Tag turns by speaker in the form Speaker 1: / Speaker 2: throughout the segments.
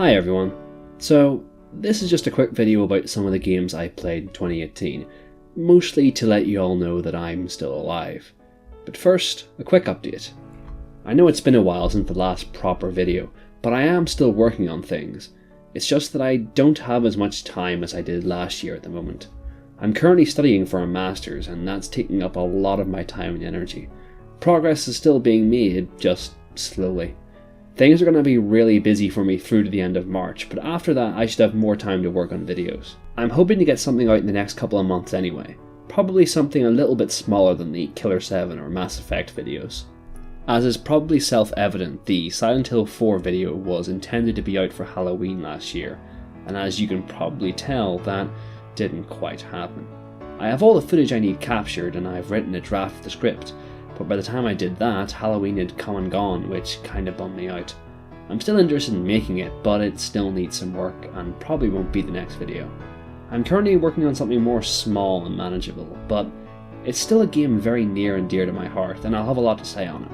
Speaker 1: Hi everyone. So, this is just a quick video about some of the games I played in 2018, mostly to let you all know that I'm still alive. But first, a quick update. I know it's been a while since the last proper video, but I am still working on things. It's just that I don't have as much time as I did last year at the moment. I'm currently studying for a master's, and that's taking up a lot of my time and energy. Progress is still being made, just slowly. Things are going to be really busy for me through to the end of March, but after that I should have more time to work on videos. I'm hoping to get something out in the next couple of months anyway. Probably something a little bit smaller than the Killer 7 or Mass Effect videos. As is probably self-evident, the Silent Hill 4 video was intended to be out for Halloween last year, and as you can probably tell, that didn't quite happen. I have all the footage I need captured and I've written a draft of the script, but by the time I did that, Halloween had come and gone, which kinda bummed me out. I'm still interested in making it, but it still needs some work and probably won't be the next video. I'm currently working on something more small and manageable, but it's still a game very near and dear to my heart, and I'll have a lot to say on it.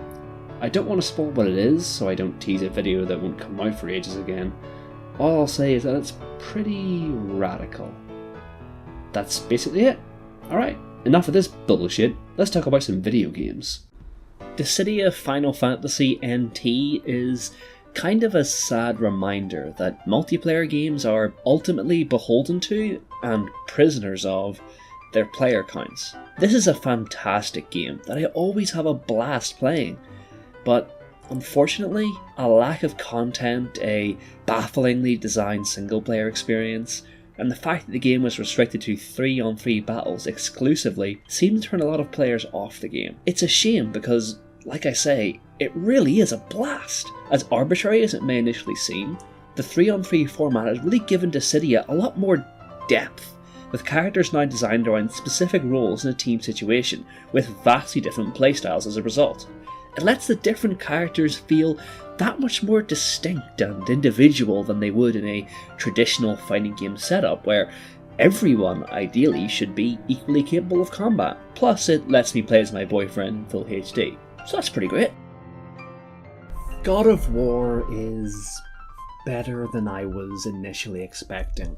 Speaker 1: I don't want to spoil what it is, so I don't tease a video that won't come out for ages again. All I'll say is that it's pretty radical. That's basically it. Alright, enough of this bullshit, let's talk about some video games. Dissidia Final Fantasy NT is kind of a sad reminder that multiplayer games are ultimately beholden to, and prisoners of, their player counts. This is a fantastic game that I always have a blast playing, but unfortunately, a lack of content, a bafflingly designed single player experience, and the fact that the game was restricted to 3-on-3 battles exclusively seemed to turn a lot of players off the game. It's a shame because, like I say, it really is a blast. As arbitrary as it may initially seem, the 3-on-3 format has really given Dissidia a lot more depth, with characters now designed around specific roles in a team situation, with vastly different playstyles as a result. It lets the different characters feel that much more distinct and individual than they would in a traditional fighting game setup, where everyone ideally should be equally capable of combat. Plus, it lets me play as my boyfriend in full HD, so that's pretty great. God of War is better than I was initially expecting.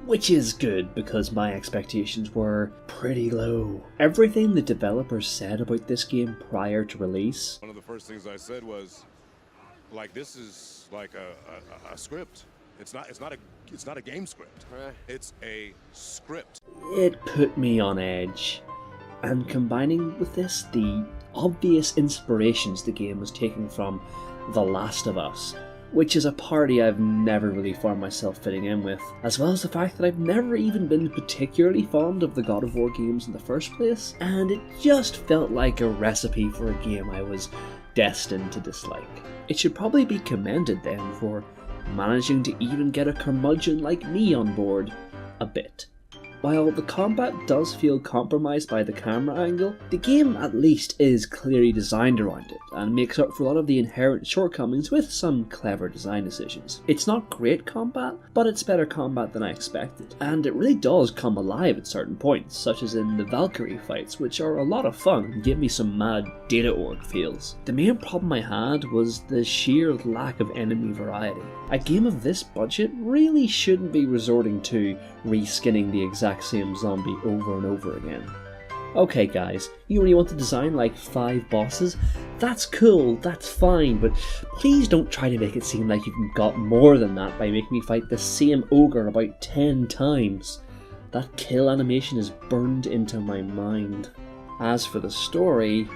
Speaker 1: Which is good, because my expectations were pretty low. Everything the developers said about this game prior to release...
Speaker 2: One of the first things I said was, like, this is like a script. It's not a game script. It's a script.
Speaker 1: It put me on edge. And combining with this, the obvious inspirations the game was taking from The Last of Us, which is a party I've never really found myself fitting in with, as well as the fact that I've never even been particularly fond of the God of War games in the first place, and it just felt like a recipe for a game I was destined to dislike. It should probably be commended then for managing to even get a curmudgeon like me on board a bit. While the combat does feel compromised by the camera angle, the game at least is clearly designed around it, and makes up for a lot of the inherent shortcomings with some clever design decisions. It's not great combat, but it's better combat than I expected, and it really does come alive at certain points, such as in the Valkyrie fights, which are a lot of fun and give me some mad data org feels. The main problem I had was the sheer lack of enemy variety. A game of this budget really shouldn't be resorting to reskinning the exact same zombie over and over again. Okay guys, you only want to design like 5 bosses? That's cool, that's fine, but please don't try to make it seem like you've got more than that by making me fight the same ogre about 10 times. That kill animation is burned into my mind. As for the story...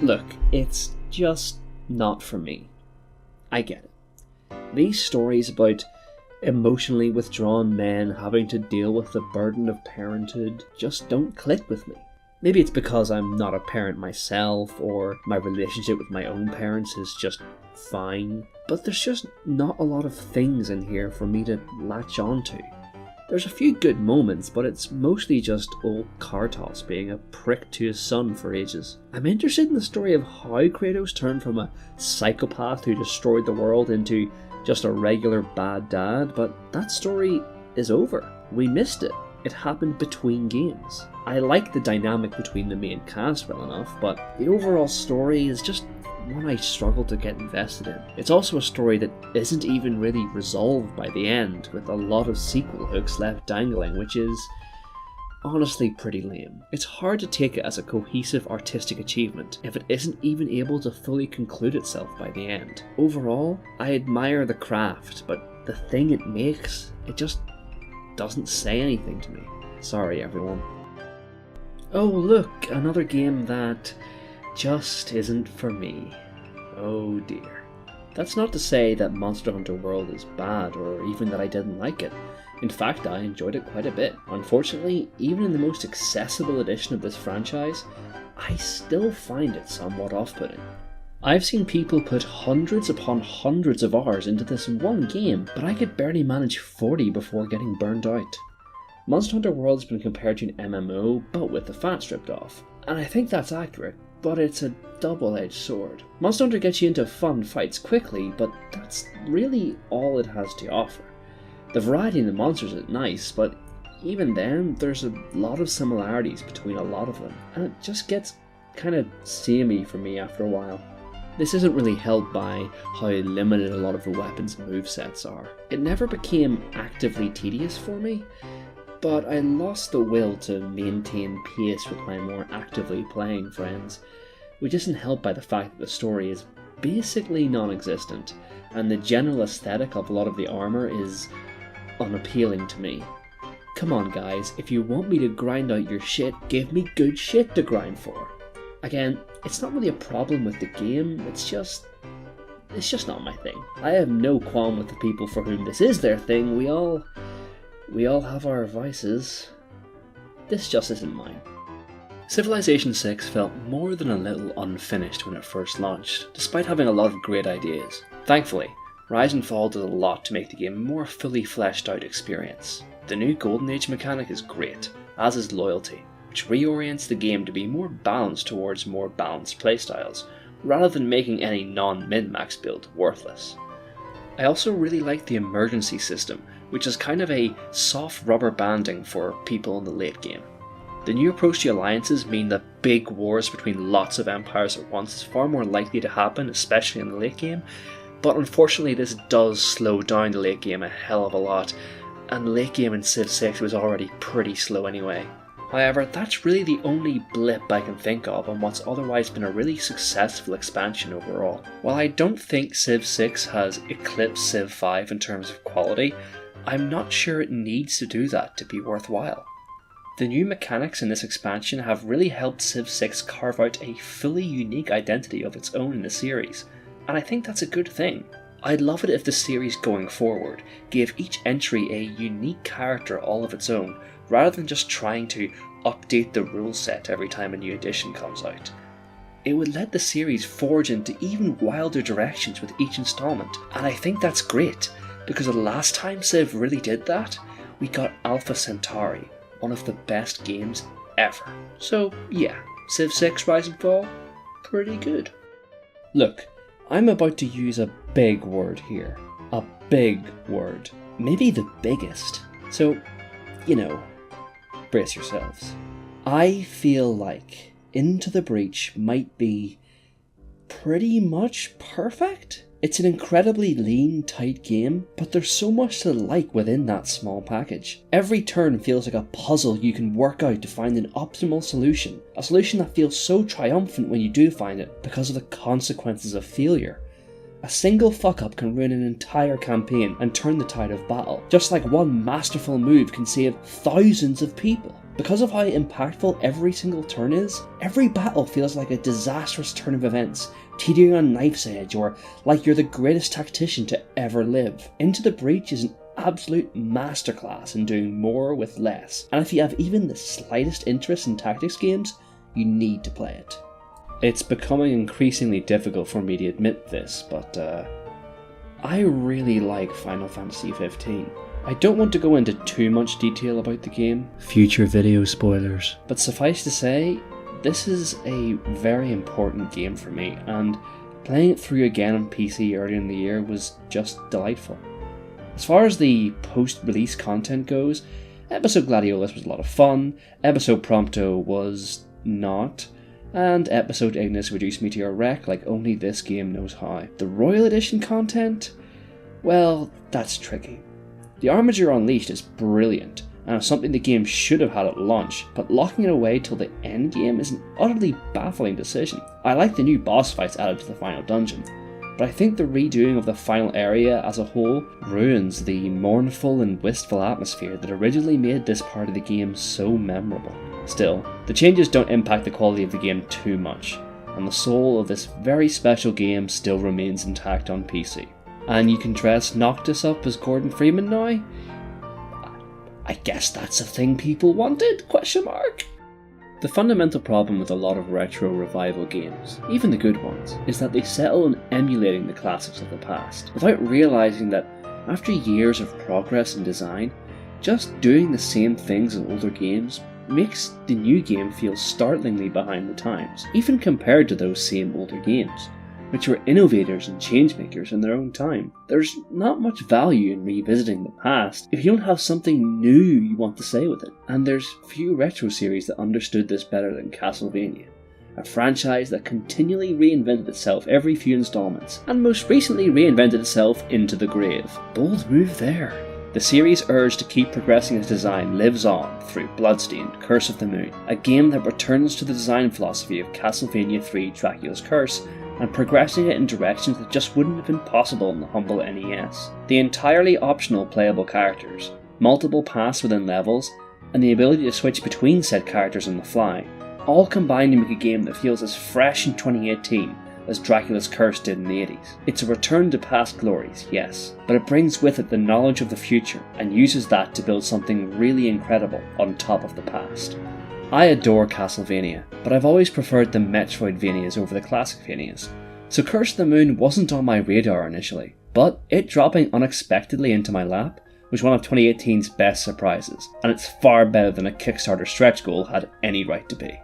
Speaker 1: look, it's just not for me. I get it. These stories about emotionally withdrawn men having to deal with the burden of parenthood just don't click with me. Maybe it's because I'm not a parent myself, or my relationship with my own parents is just fine, but there's just not a lot of things in here for me to latch onto. There's a few good moments, but it's mostly just old Kartos being a prick to his son for ages. I'm interested in the story of how Kratos turned from a psychopath who destroyed the world into just a regular bad dad, but that story is over. We missed it. It happened between games. I like the dynamic between the main cast well enough, but the overall story is just one I struggle to get invested in. It's also a story that isn't even really resolved by the end, with a lot of sequel hooks left dangling, which is honestly pretty lame. It's hard to take it as a cohesive artistic achievement if it isn't even able to fully conclude itself by the end. Overall, I admire the craft, but the thing it makes, it just doesn't say anything to me. Sorry everyone. Oh look, another game that just isn't for me. Oh dear. That's not to say that Monster Hunter World is bad, or even that I didn't like it. In fact, I enjoyed it quite a bit. Unfortunately, even in the most accessible edition of this franchise, I still find it somewhat off-putting. I've seen people put hundreds upon hundreds of hours into this one game, but I could barely manage 40 before getting burned out. Monster Hunter World has been compared to an MMO, but with the fat stripped off. And I think that's accurate, but it's a double-edged sword. Monster Hunter gets you into fun fights quickly, but that's really all it has to offer. The variety in the monsters is nice, but even then, there's a lot of similarities between a lot of them, and it just gets kind of samey for me after a while. This isn't really helped by how limited a lot of the weapons and movesets are. It never became actively tedious for me, but I lost the will to maintain pace with my more actively playing friends, which isn't helped by the fact that the story is basically non-existent, and the general aesthetic of a lot of the armour is unappealing to me. Come on guys, if you want me to grind out your shit, give me good shit to grind for. Again, it's not really a problem with the game, it's just not my thing. I have no qualm with the people for whom this is their thing. We all have our vices. This just isn't mine. Civilization 6 felt more than a little unfinished when it first launched, despite having a lot of great ideas. Thankfully, Rise and Fall did a lot to make the game a more fully fleshed out experience. The new Golden Age mechanic is great, as is Loyalty, which reorients the game to be more balanced towards more balanced playstyles, rather than making any non-min-max build worthless. I also really like the emergency system, which is kind of a soft rubber banding for people in the late game. The new approach to alliances mean that big wars between lots of empires at once is far more likely to happen, especially in the late game, but unfortunately this does slow down the late game a hell of a lot, and the late game in Civ 6 was already pretty slow anyway. However, that's really the only blip I can think of on what's otherwise been a really successful expansion overall. While I don't think Civ 6 has eclipsed Civ 5 in terms of quality, I'm not sure it needs to do that to be worthwhile. The new mechanics in this expansion have really helped Civ 6 carve out a fully unique identity of its own in the series, and I think that's a good thing. I'd love it if the series going forward gave each entry a unique character all of its own, rather than just trying to update the rule set every time a new edition comes out. It would let the series forge into even wilder directions with each installment, and I think that's great, because the last time Civ really did that, we got Alpha Centauri, one of the best games ever. So yeah, Civ 6 Rise and Fall, pretty good. Look, I'm about to use a big word here. A big word. Maybe the biggest. So, brace yourselves. I feel like Into the Breach might be pretty much perfect. It's an incredibly lean, tight game, but there's so much to like within that small package. Every turn feels like a puzzle you can work out to find an optimal solution, a solution that feels so triumphant when you do find it because of the consequences of failure. A single fuck-up can ruin an entire campaign and turn the tide of battle, just like one masterful move can save thousands of people. Because of how impactful every single turn is, every battle feels like a disastrous turn of events, teetering on knife's edge, or like you're the greatest tactician to ever live. Into the Breach is an absolute masterclass in doing more with less, and if you have even the slightest interest in tactics games, you need to play it. It's becoming increasingly difficult for me to admit this, but I really like Final Fantasy XV. I don't want to go into too much detail about the game, future video spoilers, but suffice to say, this is a very important game for me, and playing it through again on PC earlier in the year was just delightful. As far as the post-release content goes, Episode Gladiolus was a lot of fun, Episode Prompto was not. and Episode Ignis reduced me to a wreck like only this game knows how. The Royal Edition content? Well, that's tricky. The Armiger Unleashed is brilliant, and is something the game should have had at launch, but locking it away till the endgame is an utterly baffling decision. I like the new boss fights added to the final dungeon, but I think the redoing of the final area as a whole ruins the mournful and wistful atmosphere that originally made this part of the game so memorable. Still, the changes don't impact the quality of the game too much, and the soul of this very special game still remains intact on PC. And you can dress Noctis up as Gordon Freeman now? I guess that's a thing people wanted? ? The fundamental problem with a lot of retro revival games, even the good ones, is that they settle on emulating the classics of the past, without realising that after years of progress in design, just doing the same things as older games makes the new game feel startlingly behind the times, even compared to those same older games, which were innovators and changemakers in their own time. There's not much value in revisiting the past if you don't have something new you want to say with it, and there's few retro series that understood this better than Castlevania, a franchise that continually reinvented itself every few installments, and most recently reinvented itself into the grave. Bold move there. The series' urge to keep progressing its design lives on through Bloodstained, Curse of the Moon, a game that returns to the design philosophy of Castlevania 3 Dracula's Curse, and progressing it in directions that just wouldn't have been possible in the humble NES. The entirely optional playable characters, multiple paths within levels, and the ability to switch between said characters on the fly, all combine to make a game that feels as fresh in 2018 as Dracula's Curse did in the 80s. It's a return to past glories, yes, but it brings with it the knowledge of the future, and uses that to build something really incredible on top of the past. I adore Castlevania, but I've always preferred the Metroidvanias over the Classicvanias, so Curse of the Moon wasn't on my radar initially, but it dropping unexpectedly into my lap was one of 2018's best surprises, and it's far better than a Kickstarter stretch goal had any right to be.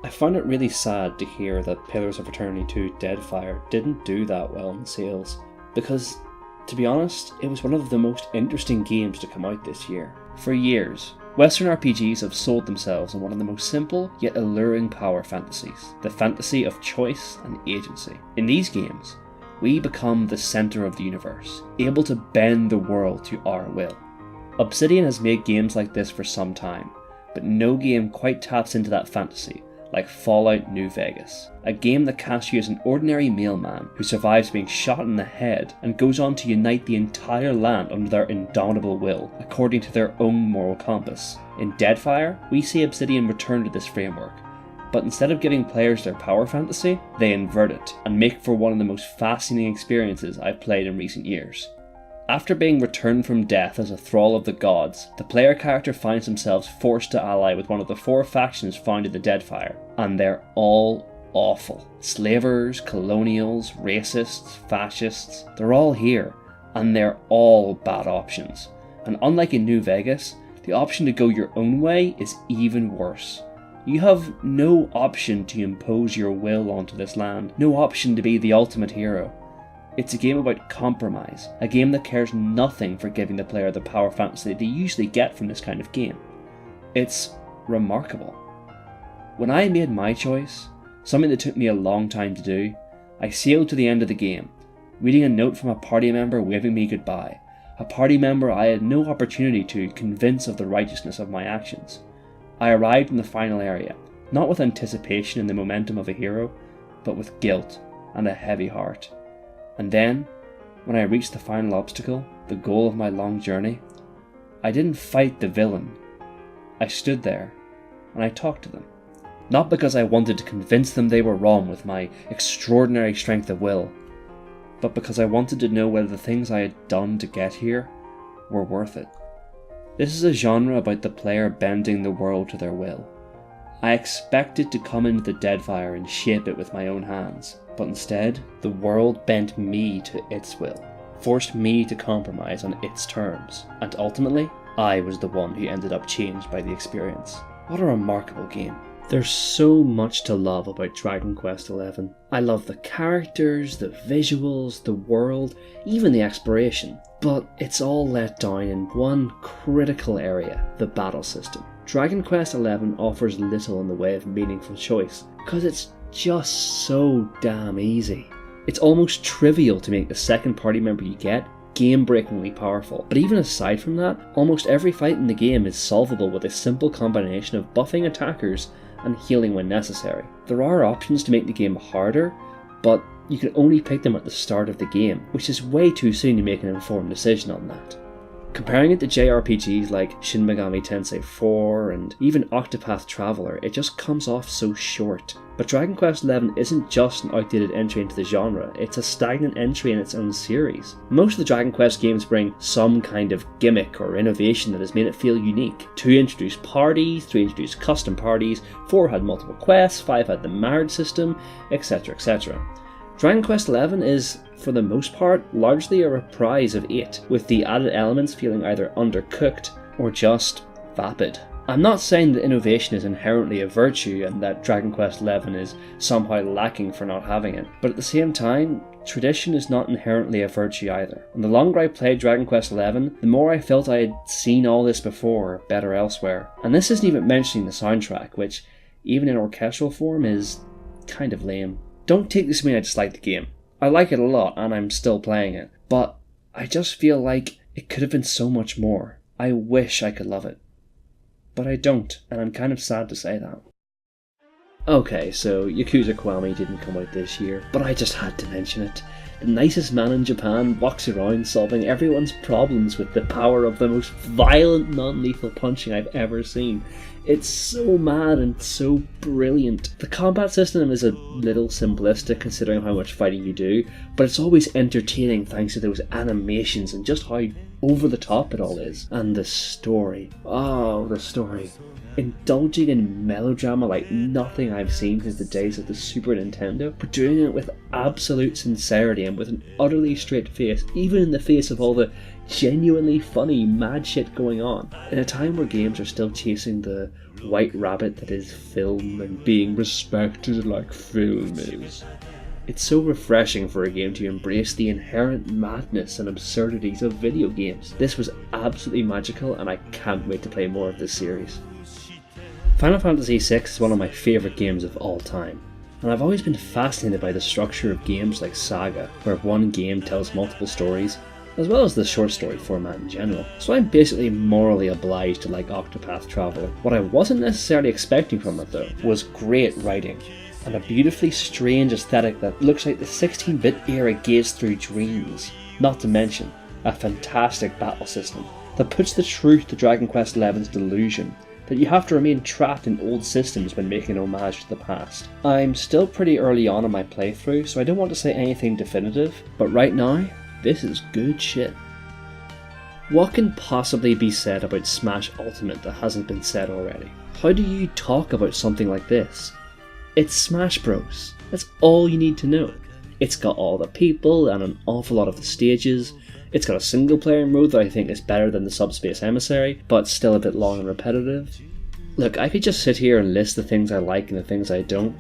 Speaker 1: I found it really sad to hear that Pillars of Eternity 2 Deadfire didn't do that well in sales, because, to be honest, it was one of the most interesting games to come out this year. For years, Western RPGs have sold themselves on one of the most simple yet alluring power fantasies, the fantasy of choice and agency. In these games, we become the centre of the universe, able to bend the world to our will. Obsidian has made games like this for some time, but no game quite taps into that fantasy like Fallout New Vegas, a game that casts you as an ordinary mailman who survives being shot in the head and goes on to unite the entire land under their indomitable will, according to their own moral compass. In Deadfire, we see Obsidian return to this framework, but instead of giving players their power fantasy, they invert it and make for one of the most fascinating experiences I've played in recent years. After being returned from death as a thrall of the gods, the player character finds themselves forced to ally with one of the 4 factions found in the Deadfire, and they're all awful. Slavers, colonials, racists, fascists, they're all here, and they're all bad options. And unlike in New Vegas, the option to go your own way is even worse. You have no option to impose your will onto this land, no option to be the ultimate hero. It's a game about compromise, a game that cares nothing for giving the player the power fantasy they usually get from this kind of game. It's remarkable. When I made my choice, something that took me a long time to do, I sailed to the end of the game, reading a note from a party member waving me goodbye, a party member I had no opportunity to convince of the righteousness of my actions. I arrived in the final area, not with anticipation and the momentum of a hero, but with guilt and a heavy heart. And then, when I reached the final obstacle, the goal of my long journey, I didn't fight the villain. I stood there, and I talked to them. Not because I wanted to convince them they were wrong with my extraordinary strength of will, but because I wanted to know whether the things I had done to get here were worth it. This is a genre about the player bending the world to their will. I expected to come into the Deadfire and shape it with my own hands, but instead, the world bent me to its will, forced me to compromise on its terms, and ultimately, I was the one who ended up changed by the experience. What a remarkable game. There's so much to love about Dragon Quest XI. I love the characters, the visuals, the world, even the exploration. But it's all let down in one critical area, the battle system. Dragon Quest XI offers little in the way of meaningful choice, because it's just so damn easy. It's almost trivial to make the second party member you get game-breakingly powerful, but even aside from that, almost every fight in the game is solvable with a simple combination of buffing attackers and healing when necessary. There are options to make the game harder, but you can only pick them at the start of the game, which is way too soon to make an informed decision on that. Comparing it to JRPGs like Shin Megami Tensei 4 and even Octopath Traveler, it just comes off so short. But Dragon Quest XI isn't just an outdated entry into the genre, it's a stagnant entry in its own series. Most of the Dragon Quest games bring some kind of gimmick or innovation that has made it feel unique. 2 introduced parties, 3 introduced custom parties, 4 had multiple quests, 5 had the marriage system, etc, etc. Dragon Quest XI is, for the most part, largely a reprise of 8, with the added elements feeling either undercooked or just vapid. I'm not saying that innovation is inherently a virtue and that Dragon Quest XI is somehow lacking for not having it, but at the same time, tradition is not inherently a virtue either. And the longer I played Dragon Quest XI, the more I felt I had seen all this before, better elsewhere. And this isn't even mentioning the soundtrack, which, even in orchestral form, is kind of lame. Don't take this to mean I dislike the game. I like it a lot and I'm still playing it, but I just feel like it could have been so much more. I wish I could love it. But I don't, and I'm kind of sad to say that. Okay, so Yakuza Kiwami didn't come out this year, but I just had to mention it. The nicest man in Japan walks around solving everyone's problems with the power of the most violent non-lethal punching I've ever seen. It's so mad and so brilliant. The combat system is a little simplistic considering how much fighting you do, but it's always entertaining thanks to those animations and just how over the top it all is. And the story. Oh, the story. Indulging in melodrama like nothing I've seen since the days of the Super Nintendo, but doing it with absolute sincerity and with an utterly straight face, even in the face of all the genuinely funny, mad shit going on. In a time where games are still chasing the white rabbit that is film and being respected like film is. It's so refreshing for a game to embrace the inherent madness and absurdities of video games. This was absolutely magical and I can't wait to play more of this series. Final Fantasy VI is one of my favourite games of all time, and I've always been fascinated by the structure of games like Saga, where one game tells multiple stories, as well as the short story format in general. So I'm basically morally obliged to like Octopath Traveler. What I wasn't necessarily expecting from it though was great writing, and a beautifully strange aesthetic that looks like the 16-bit era gazed through dreams. Not to mention, a fantastic battle system that puts the truth to Dragon Quest XI's delusion that you have to remain trapped in old systems when making an homage to the past. I'm still pretty early on in my playthrough, so I don't want to say anything definitive, but right now, this is good shit. What can possibly be said about Smash Ultimate that hasn't been said already? How do you talk about something like this? It's Smash Bros. That's all you need to know. It's got all the people and an awful lot of the stages. It's got a single player mode that I think is better than the Subspace Emissary, but still a bit long and repetitive. Look, I could just sit here and list the things I like and the things I don't,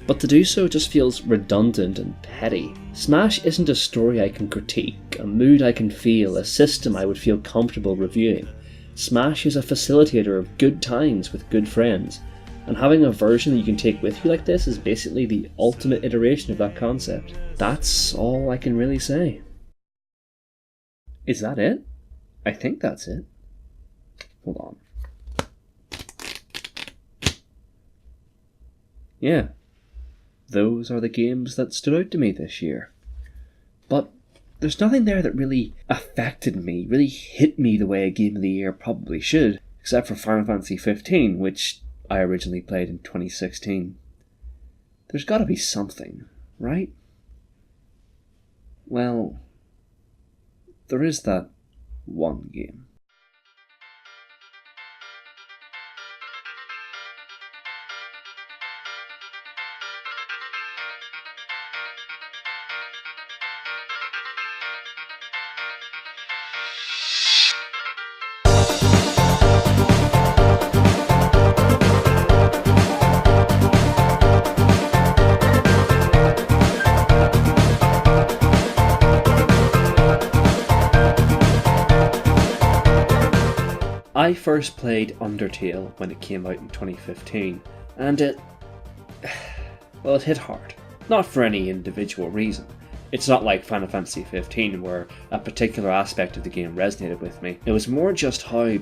Speaker 1: but to do so just feels redundant and petty. Smash isn't a story I can critique, a mood I can feel, a system I would feel comfortable reviewing. Smash is a facilitator of good times with good friends, and having a version that you can take with you like this is basically the ultimate iteration of that concept. That's all I can really say. Is that it? I think that's it. Hold on. Yeah, those are the games that stood out to me this year. But there's nothing there that really affected me, really hit me the way a game of the year probably should, except for Final Fantasy 15, which I originally played in 2016. There's gotta be something, right? Well, there is that one game. I first played Undertale when it came out in 2015, and it hit hard. Not for any individual reason. It's not like Final Fantasy 15 where a particular aspect of the game resonated with me. It was more just how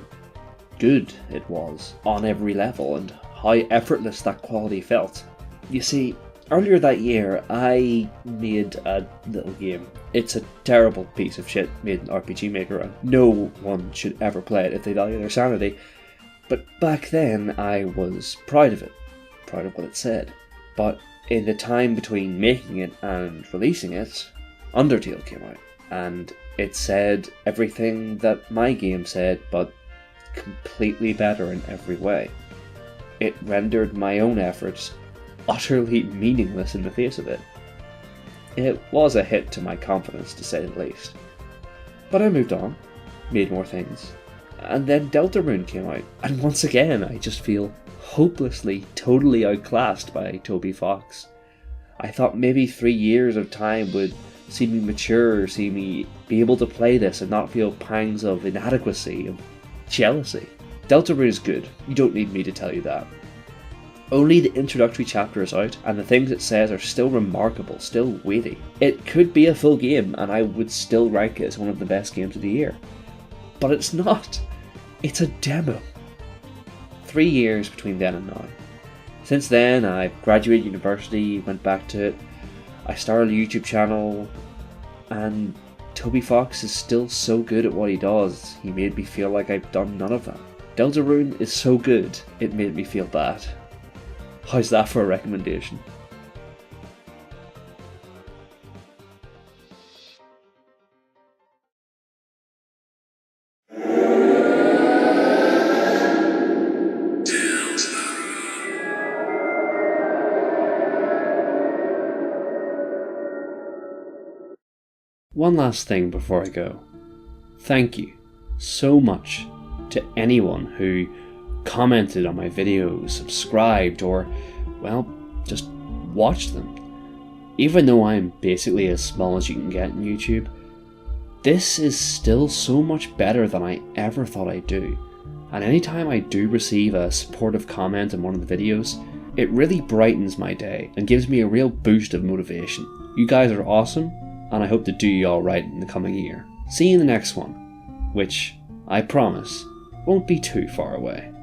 Speaker 1: good it was on every level and how effortless that quality felt. You see, earlier that year I made a little game. It's a terrible piece of shit made in RPG Maker and no one should ever play it if they value their sanity. But back then I was proud of it, proud of what it said. But in the time between making it and releasing it, Undertale came out, and it said everything that my game said, but completely better in every way. It rendered my own efforts utterly meaningless in the face of it. It was a hit to my confidence, to say the least. But I moved on, made more things, and then Deltarune came out, and once again I just feel hopelessly, totally outclassed by Toby Fox. I thought maybe 3 years of time would see me mature, see me be able to play this and not feel pangs of inadequacy, of jealousy. Deltarune is good, you don't need me to tell you that. Only the introductory chapter is out, and the things it says are still remarkable, still weighty. It could be a full game, and I would still rank it as one of the best games of the year. But it's not. It's a demo. 3 years between then and now. Since then, I graduated university, went back to it, I started a YouTube channel, and Toby Fox is still so good at what he does, he made me feel like I've done none of that. Deltarune is so good, it made me feel bad. How's that for a recommendation? One last thing before I go. Thank you so much to anyone who commented on my videos, subscribed, or, well, just watched them. Even though I'm basically as small as you can get on YouTube, this is still so much better than I ever thought I'd do. And anytime I do receive a supportive comment on one of the videos, it really brightens my day and gives me a real boost of motivation. You guys are awesome, and I hope to do you all right in the coming year. See you in the next one, which, I promise, won't be too far away.